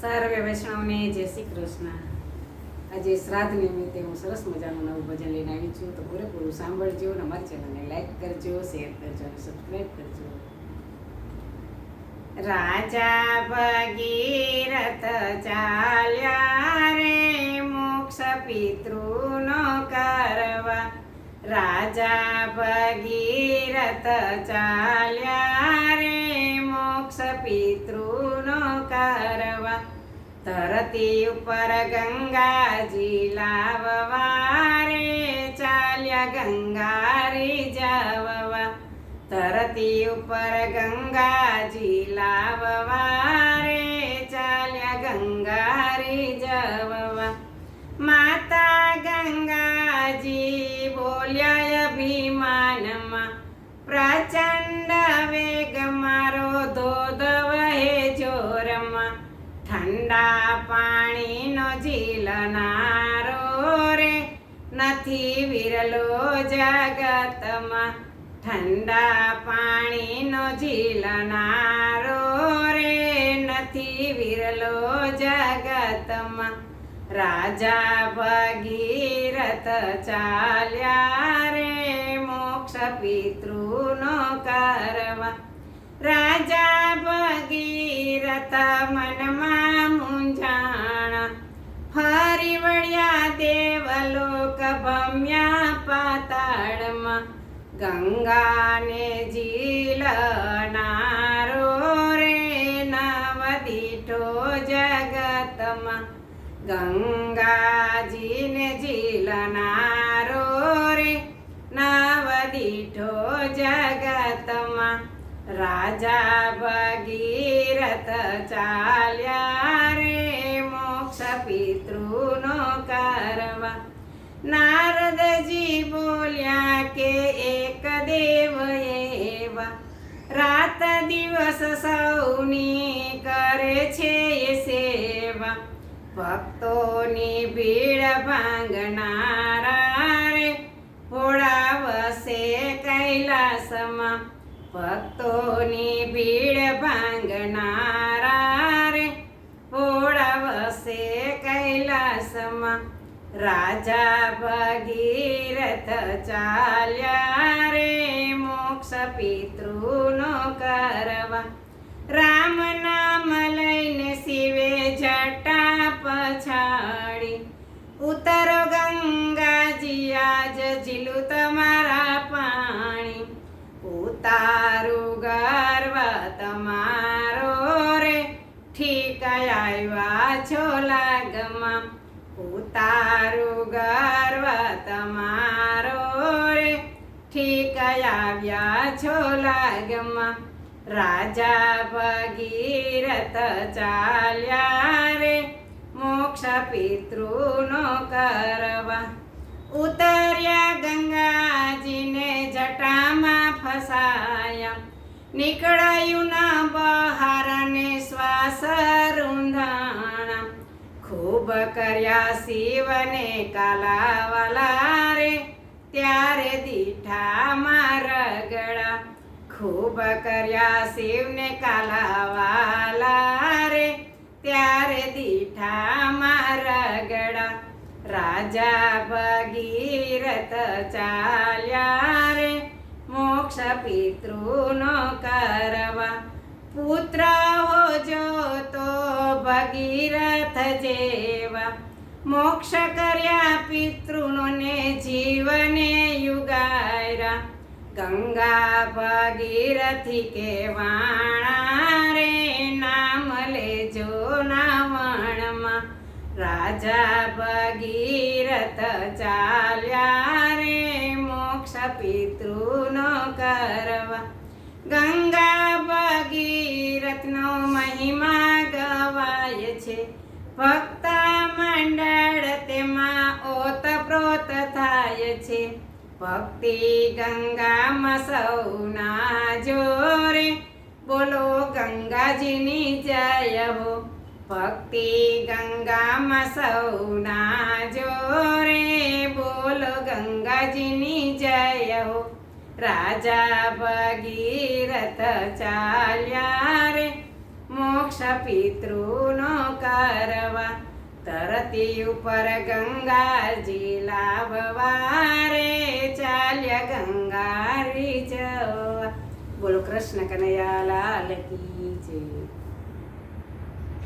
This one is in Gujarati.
સર્વે વૈષ્ણવને જય શ્રી કૃષ્ણ. આજે શ્રાદ્ધ નિમિત્તે હું સરસ મજાનું નવું ભજન લઈને આવી છું, તો પૂરેપૂરું સાંભળજો અને અમારી ચેનલને લાઈક કરજો, શેર કરજો અને સબસ્ક્રાઈબ કરજો. રાજા ભગીરથ ચાલ્યા રે મોક્ષ પિતૃનો કરવા. રાજા ભગીરથ ચાલ્યા રે મોક્ષ પિતૃનો કરવા. ધરતી ઉપર ગંગાજી લાવવા રે ચાલ્યા ગંગારી જાવવા. ધરતી ઉપર ગંગાજી લાવવા રે ચાલ્યા ગંગારી જાવવા. માતા ગંગાજી બોલ્યા અભિમાનમાં, પ્રચંડ વેગ મારો ધોધ વહે જોરમાં. ઠંડા પાણીનો ઝીલનારો રે નથી વિરલો જગતમાં. ઠંડા પાણીનો ઝીલનારો રે નથી વિરલો જગતમાં. રાજા ભગીરથ ચાલ્યા રે મોક્ષ પિતૃનો કરવા. રાજા ભગીરથ મનમાં મૂંઝાણા, ફરી વળ્યા દેવલોક ભમ્યા પાતાળમાં. ગંગાને ઝીલનારો રે નવ દીઠો જગતમાં. ગંગાજીને ઝીલનારો રે નવ દીઠો જગતમાં. રાજા ભગીરથ ચાલ્યા રે મોક્ષ પિતૃનો કરવા. નારદજી બોલ્યા કે એક દેવ એવા, રાત દિવસ સૌની કરે છે એ સેવા. ભક્તોની ભીડ ભાંગનારા રે ભોળા વસે કૈલાસમાં. ભક્તોની ભીડ ભાંગનારા રે ભોળા વસે કૈલાસમાં. રાજા ભગીરથ ચાલ્યા રે મોક્ષ પિતૃનો કરવા. રામ નામ લઈને શિવે જટા પછાડી, ઉતરો ગંગાજી આજ ઝીલું તમારા પાણી. ઉતારું ગર્વ તમારો રે ઠીક આવ્યા છો લાગમાં. ઉતારું ગર્વ તમારો રે ઠીક આવ્યા છો લાગમાં. રાજા ભગીરથ ચાલ્યા રે મોક્ષ પિતૃનો કરવા. ઉતર્યા ગંગાજીને જટામાં ફસાયા, નીકળાયું ના બહાર ને શ્વાસ રૂંધાણા. ખૂબ કર્યા શિવને કાલાવાલા રે ત્યારે દીઠા રગડા. ખૂબ કર્યા શિવને કાલાવાલા રે ત્યારે દીઠા રગડા. રાજા ભગીરથ ચાલ્યા રે મોક્ષ પિતૃનો કરવા. પુત્ર હો જો તો ભગીરથ જેવા, મોક્ષ કર્યા પિતૃને જીવને યુગાયરા. ગંગા ભગીરથી કેવાણા રે નામ લેજો નાવણમાં. રાજા ભગીરથ ચાલ્યા રે મોક્ષ પિતૃનો કરવા. ગંગા ભગીરથનો મહિમા ગવાય છે, ભક્ત મંડળ તેમાં ઓતપ્રોત થાય છે. ભક્તિ ગંગામાં સૌના જોરે બોલો ગંગાજીની જય હો. ભક્તિ ગંગામાં સૌના જોરે બોલો ગંગાજીની જય હો. રાજા ભગીરથ ચાલ્યા રે મોક્ષ પિતૃનો કરવા તરતી ઉપર ગંગાજી લાવવા રે ચાલ્યા ગંગા રીઝવા. બોલો કૃષ્ણ કનૈયા લાલ કી જય.